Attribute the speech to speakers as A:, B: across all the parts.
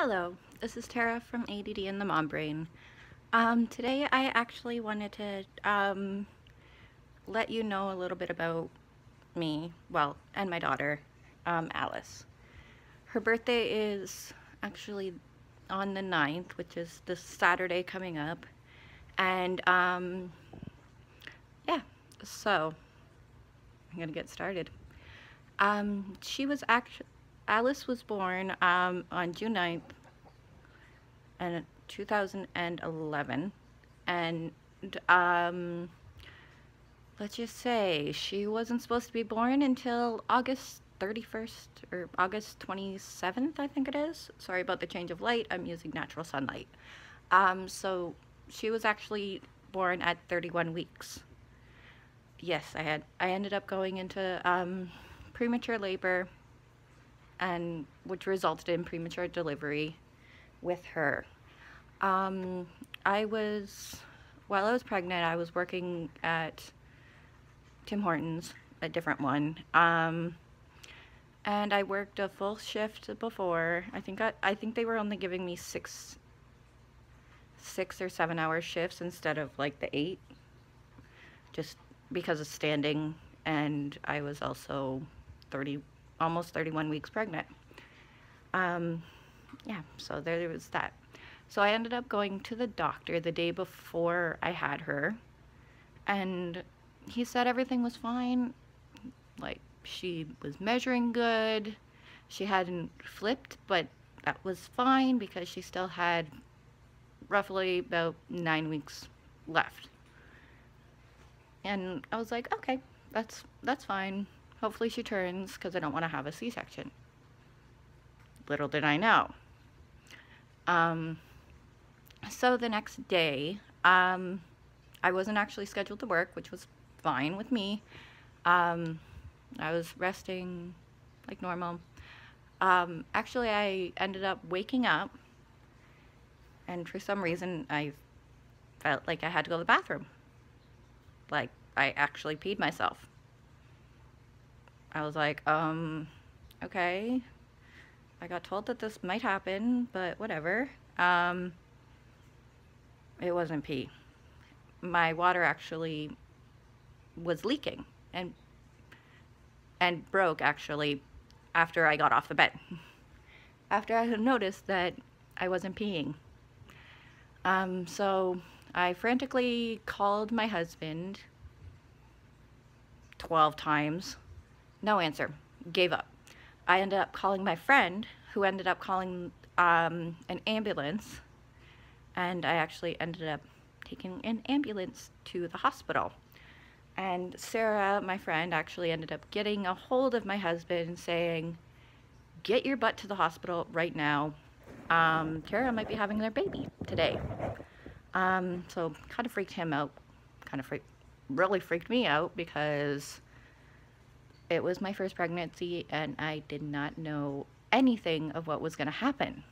A: Hello, this is Tara from ADD and the Mom Brain. Today I actually wanted to let you know a little bit about me, well, and my daughter, Alice. Her birthday is actually on the 9th, which is this Saturday coming up. And yeah, so I'm gonna get started. Alice was born on June 9th in 2011, and let's just say she wasn't supposed to be born until August 31st or August 27th, I think it is. Sorry about the change of light. I'm using natural sunlight. So she was actually born at 31 weeks. Yes, I ended up going into premature labor, and which resulted in premature delivery with her. While I was pregnant, I was working at Tim Hortons, a different one, and I worked a full shift before. I think they were only giving me six or 7 hour shifts instead of like the 8, just because of standing, and I was also almost 31 weeks pregnant. Yeah, so there was that. So I ended up going to the doctor the day before I had her, and he said everything was fine. Like, she was measuring good. She hadn't flipped, but that was fine because she still had roughly about 9 weeks left. And I was like, okay, that's fine. Hopefully she turns, because I don't want to have a C-section. Little did I know. So the next day, I wasn't actually scheduled to work, which was fine with me. I was resting like normal. Actually, I ended up waking up, and for some reason, I felt like I had to go to the bathroom. Like, I actually peed myself. I was like, okay. I got told that this might happen, but whatever. It wasn't pee. My water actually was leaking and broke actually after I got off the bed. After I had noticed that I wasn't peeing. So I frantically called my husband 12 times. No answer. Gave up. I ended up calling my friend, who ended up calling an ambulance, and I actually ended up taking an ambulance to the hospital. And Sarah, my friend, actually ended up getting a hold of my husband saying, get your butt to the hospital right now. Tara might be having their baby today. So kind of freaked him out. Really freaked me out, because it was my first pregnancy and I did not know anything of what was going to happen.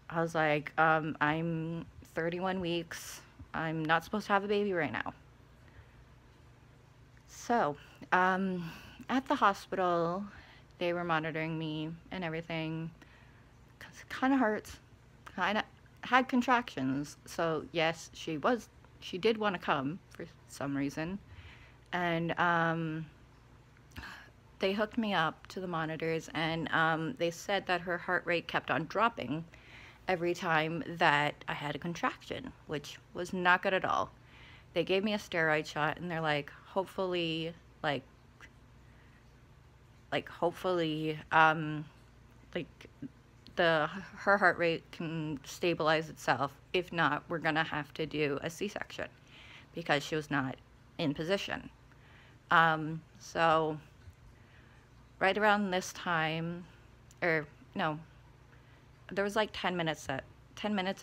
A: I was like, I'm 31 weeks. I'm not supposed to have a baby right now. So, at the hospital, they were monitoring me and everything, because it kind of hurts. Kind of had contractions. So, yes, she did want to come for some reason. And, they hooked me up to the monitors, and they said that her heart rate kept on dropping every time that I had a contraction, which was not good at all. They gave me a steroid shot, and they're like, hopefully, hopefully, her heart rate can stabilize itself. If not, we're gonna have to do a C-section, because she was not in position. So right around this time, or no, there was like 10 minutes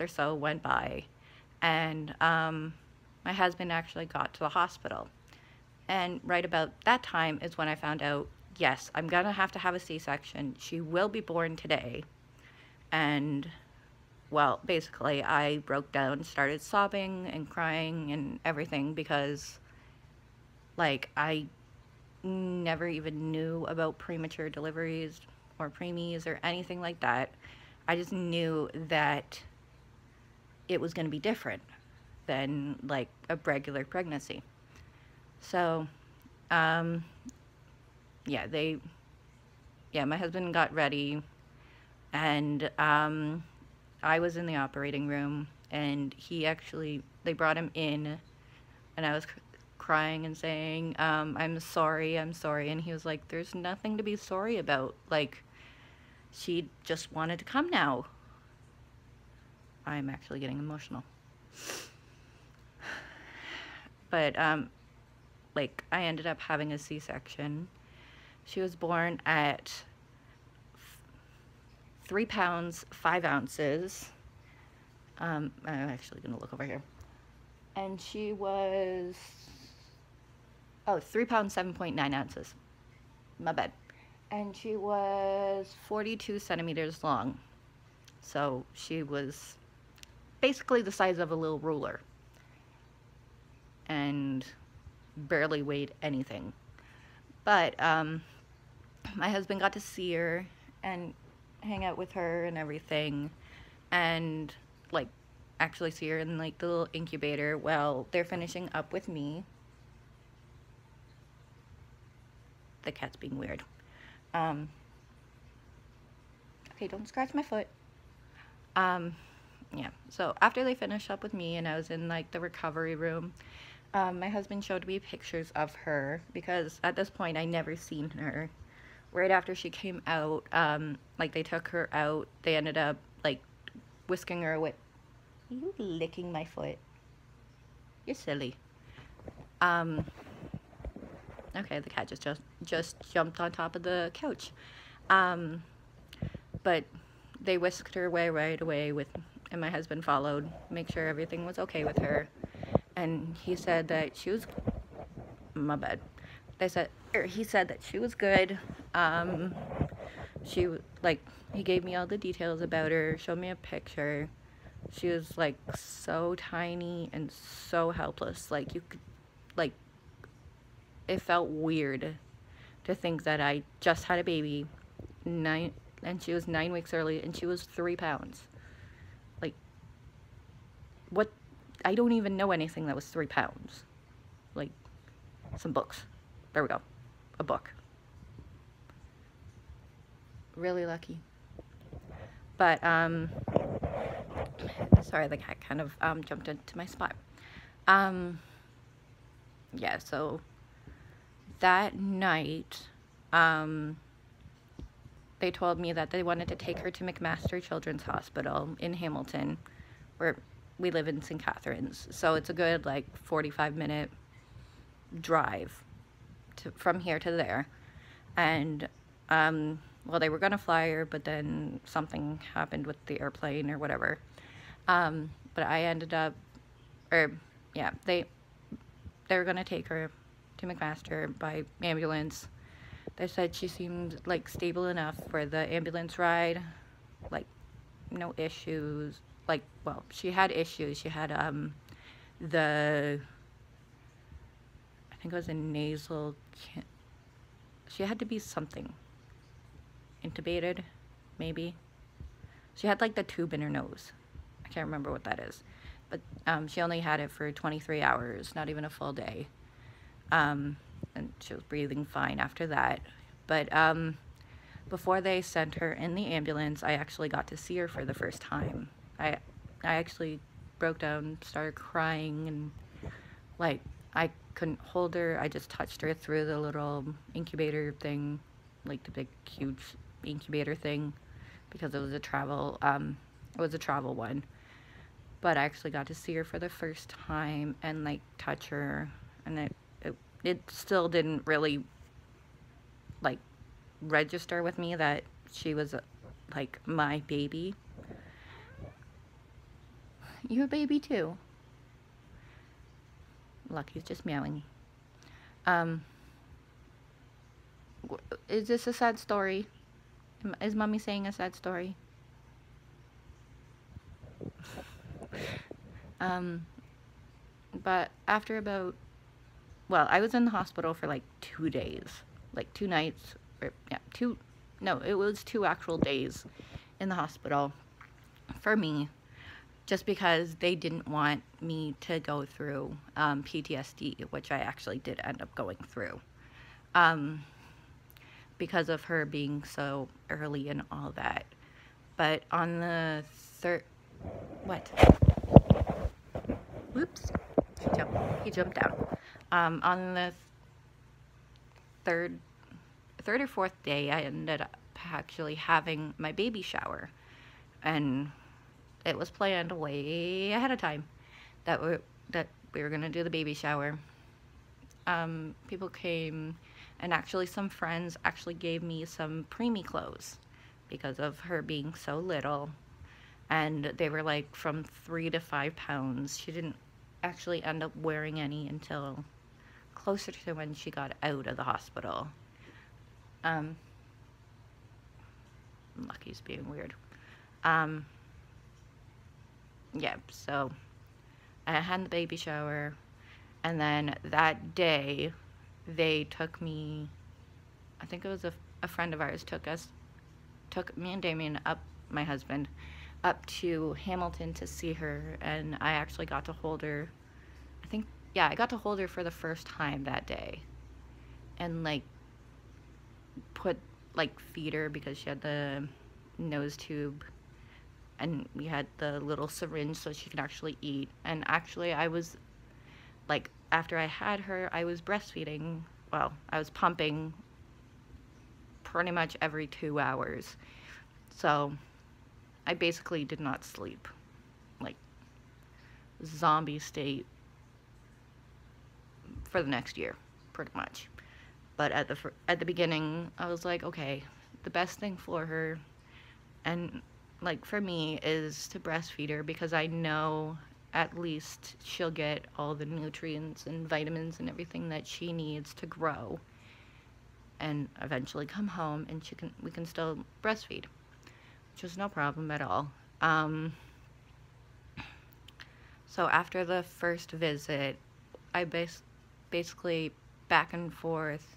A: or so went by, and my husband actually got to the hospital. And right about that time is when I found out, yes, I'm gonna have to have a C-section. She will be born today. And, well, basically I broke down, started sobbing and crying and everything, because, like, I never even knew about premature deliveries or preemies or anything like that. I just knew that it was going to be different than like a regular pregnancy. So, um, yeah, my husband got ready, and I was in the operating room, and they brought him in, and I was crying and saying, I'm sorry, and he was like, there's nothing to be sorry about, like, she just wanted to come now. I'm actually getting emotional. But, like, I ended up having a C-section. She was born at 3 pounds, 5 ounces. I'm actually going to look over here. And she was, 3 pounds, 7.9 ounces. My bad. And she was 42 centimeters long. So she was basically the size of a little ruler. And barely weighed anything. But my husband got to see her and hang out with her and everything, and like actually see her in like the little incubator while they're finishing up with me. The cat's being weird. Okay, don't scratch my foot. Yeah, so after they finished up with me and I was in like the recovery room, my husband showed me pictures of her, because at this point I never seen her. Right after she came out, like they took her out, they ended up like whisking her away. Are you licking my foot? You're silly. Okay, the cat just jumped on top of the couch. But they whisked her away right away and my husband followed, make sure everything was okay with her. And he said that she was, my bad. He said that she was good. He gave me all the details about her, showed me a picture. She was like so tiny and so helpless. Like you could, like, it felt weird to think that I just had a baby, and she was 9 weeks early, and she was 3 pounds. Like, what? I don't even know anything that was 3 pounds. Like, some books. There we go. A book. Really lucky. But, sorry, the cat kind of, jumped into my spot. Yeah, so that night, they told me that they wanted to take her to McMaster Children's Hospital in Hamilton, where we live in St. Catharines. So it's a good, like, 45-minute drive from here to there. And, well, they were going to fly her, but then something happened with the airplane or whatever. But I ended up, yeah, they were going to take her to McMaster by ambulance. They said she seemed, like, stable enough for the ambulance ride. Like, no issues. Like, well, she had issues. She had, I think it was a nasal, she had to be something. Intubated, maybe. She had, like, the tube in her nose. I can't remember what that is. But, she only had it for 23 hours, not even a full day. And she was breathing fine after that. But, before they sent her in the ambulance, I actually got to see her for the first time. I actually broke down, started crying, and, like, I couldn't hold her. I just touched her through the little incubator thing, like the big, huge incubator thing, because it was a travel one. But I actually got to see her for the first time and, like, touch her, and it still didn't really, like, register with me that she was, like, my baby. You a baby too? Lucky's just meowing. Is this a sad story? Is mommy saying a sad story? But after about, well, I was in the hospital for like 2 days, like 2 nights, or, yeah, it was 2 actual days in the hospital for me, just because they didn't want me to go through PTSD, which I actually did end up going through, because of her being so early and all that. But on the what? Whoops. He jumped down. On the third or fourth day, I ended up actually having my baby shower. And it was planned way ahead of time that we were going to do the baby shower. People came, and actually some friends actually gave me some preemie clothes because of her being so little. And they were like from 3 to 5 pounds. She didn't actually end up wearing any until closer to when she got out of the hospital. Lucky's being weird. Yeah, so I had the baby shower, and then that day they took me, I think it was a friend of ours took me and Damien up, my husband, up to Hamilton to see her, and I actually got to hold her. I got to hold her for the first time that day, and like feed her because she had the nose tube, and we had the little syringe so she could actually eat. And actually I was like, after I had her, I was breastfeeding. Well, I was pumping pretty much every 2 hours, so I basically did not sleep, like zombie state for the next year, pretty much. But at the beginning, I was like, okay, the best thing for her, and like for me, is to breastfeed her, because I know at least she'll get all the nutrients and vitamins and everything that she needs to grow, and eventually come home and we can still breastfeed, which is no problem at all. So after the first visit, I basically back and forth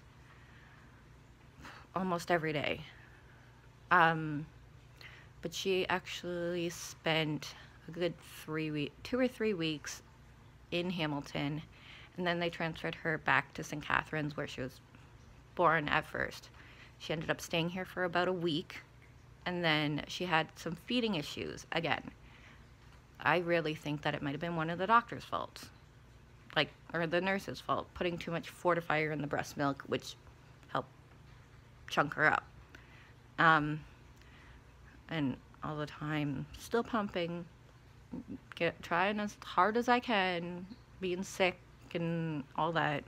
A: almost every day. But she actually spent a good 2 or 3 weeks in Hamilton, and then they transferred her back to St. Catharines, where she was born at first. She ended up staying here for about a week, and then she had some feeding issues again. I really think that it might have been one of the doctor's faults, or the nurse's fault, putting too much fortifier in the breast milk, which helped chunk her up. And all the time, still pumping, trying as hard as I can, being sick and all that.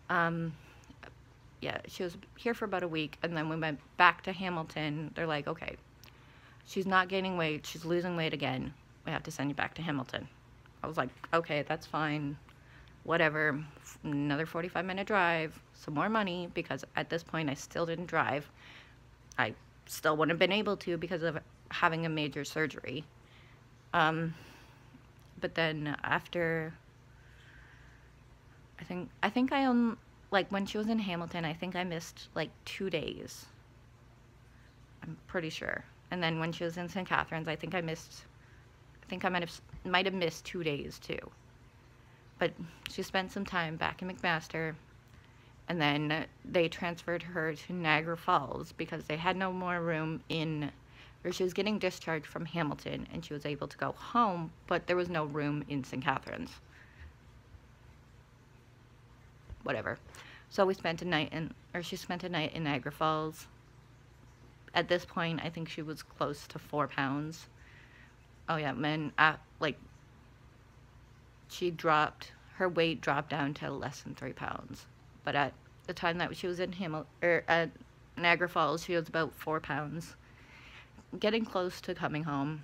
A: Yeah, she was here for about a week, and then we went back to Hamilton. They're like, okay, she's not gaining weight, she's losing weight again. We have to send you back to Hamilton. I was like, okay, that's fine, whatever. Another 45-minute drive, some more money, because at this point I still didn't drive. I still wouldn't have been able to because of having a major surgery. But then after, I think like when she was in Hamilton, I think I missed like 2 days. I'm pretty sure. And then when she was in St. Catharines, I think I might have missed 2 days too. But she spent some time back in McMaster, and then they transferred her to Niagara Falls because they had no more room or she was getting discharged from Hamilton, and she was able to go home, but there was no room in St. Catharines. Whatever. So she spent a night in Niagara Falls. At this point, I think she was close to 4 pounds. Oh yeah, her weight dropped down to less than 3 pounds. But at the time that she was in at Niagara Falls, she was about 4 pounds. Getting close to coming home.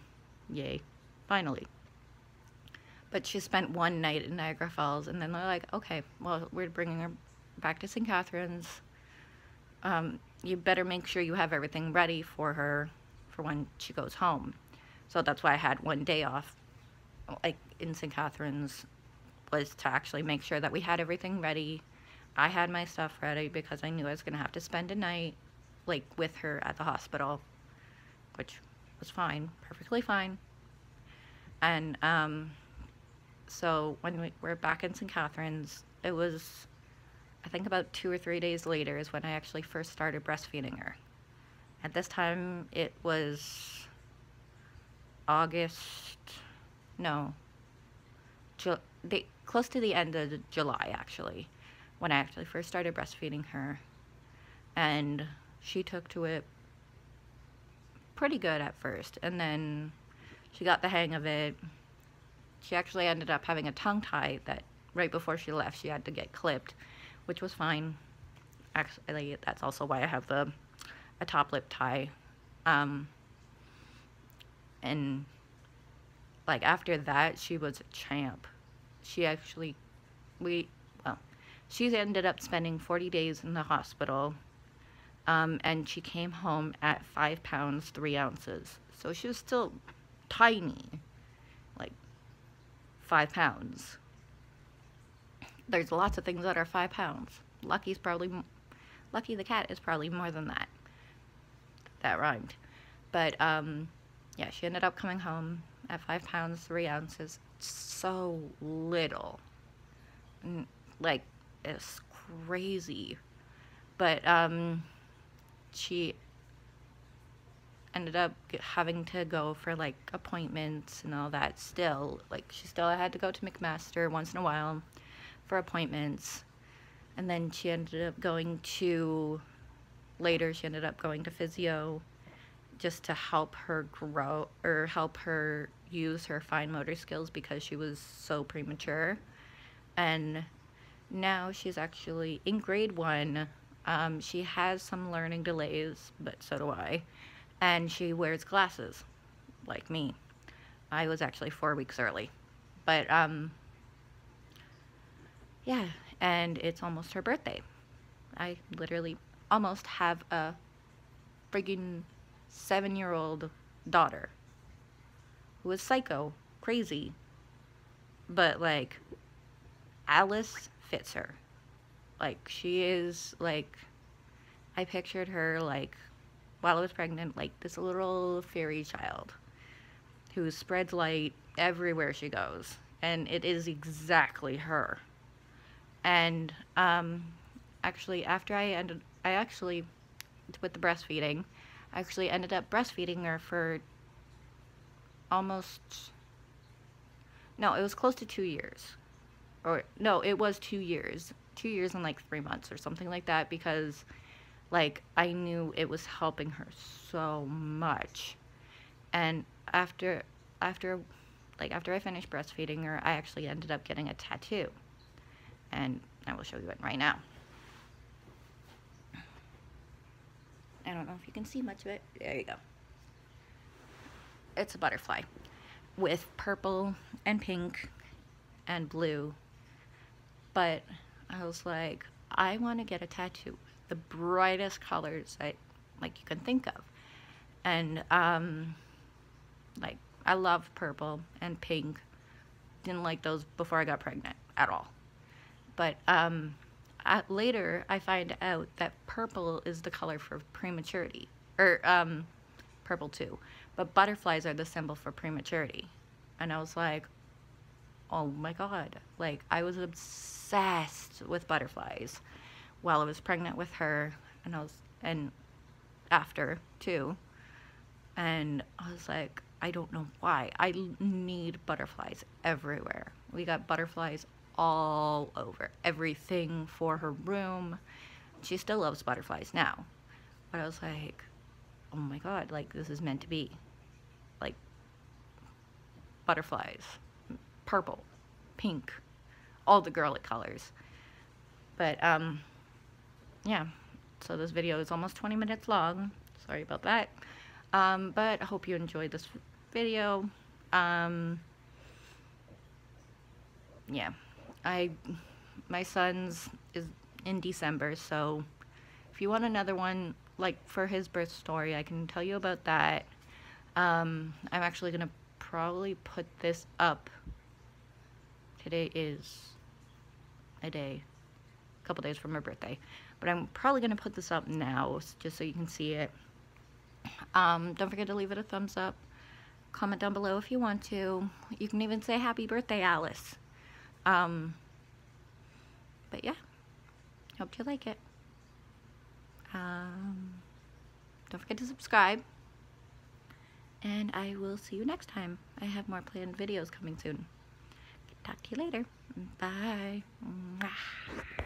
A: Yay. Finally. But she spent 1 night in Niagara Falls, and then they're like, okay, well, we're bringing her back to St. Catharines. You better make sure you have everything ready for her for when she goes home. So that's why I had 1 day off, like, in St. Catharines, was to actually make sure that we had everything ready. I had my stuff ready because I knew I was going to have to spend a night, like, with her at the hospital, which was fine, perfectly fine. And so when we were back in St. Catharines, it was, I think about 2 or 3 days later is when I actually first started breastfeeding her. At this time, it was August, no, close to the end of July, actually, when I actually first started breastfeeding her. And she took to it pretty good at first, and then she got the hang of it. She actually ended up having a tongue tie that right before she left, she had to get clipped, which was fine. Actually, that's also why I have a top lip tie. And like after that, she was a champ. She actually, she ended up spending 40 days in the hospital. And she came home at 5 pounds, 3 ounces. So she was still tiny, like 5 pounds. There's lots of things that are 5 pounds. Lucky the cat is probably more than that. That rhymed. But, yeah, she ended up coming home at 5 pounds, 3 ounces. So little. Like, it's crazy. But, she ended up having to go for, like, appointments and all that still. Like, she still had to go to McMaster once in a while for appointments. And then she ended up going to, later she ended up going to physio just to help her grow, or help her use her fine motor skills because she was so premature. And now she's actually in grade 1. She has some learning delays, but so do I. And she wears glasses, like me. I was actually 4 weeks early. But, yeah, and it's almost her birthday. I literally almost have a friggin' 7-year-old daughter who is psycho, crazy. But, like, Alice fits her. Like, she is, like, I pictured her, like, while I was pregnant, like this little fairy child who spreads light everywhere she goes. And it is exactly her. And, actually, after with the breastfeeding, I actually ended up breastfeeding her for almost, no, it was close to 2 years. Or, no, it was 2 years. 2 years and, like, 3 months or something like that, because, like, I knew it was helping her so much. And after I finished breastfeeding her, I actually ended up getting a tattoo. And I will show you it right now. I don't know if you can see much of it. There you go. It's a butterfly with purple and pink and blue. But I was like, I want to get a tattoo. The brightest colors you can think of. And, like, I love purple and pink. Didn't like those before I got pregnant at all. But, later I find out that purple is the color for prematurity. Or, purple too. But butterflies are the symbol for prematurity. And I was like, oh my god. Like, I was obsessed with butterflies while I was pregnant with her, and after too. And I was like, I don't know why. I need butterflies everywhere. We got butterflies all over. Everything for her room. She still loves butterflies now. But I was like, oh my god, like, this is meant to be. Like, butterflies. Purple. Pink. All the girly colors. But, yeah. So this video is almost 20 minutes long. Sorry about that. But I hope you enjoyed this video. Yeah. My son's is in December, so if you want another one, like, for his birth story, I can tell you about that. I'm actually gonna probably put this up. Today is a couple days from my birthday, but I'm probably gonna put this up now just so you can see it. Don't forget to leave it a thumbs up. Comment down below if you want to. You can even say happy birthday, Alice. But yeah, hope you like it. Don't forget to subscribe. And I will see you next time. I have more planned videos coming soon. Talk to you later. Bye. Mwah.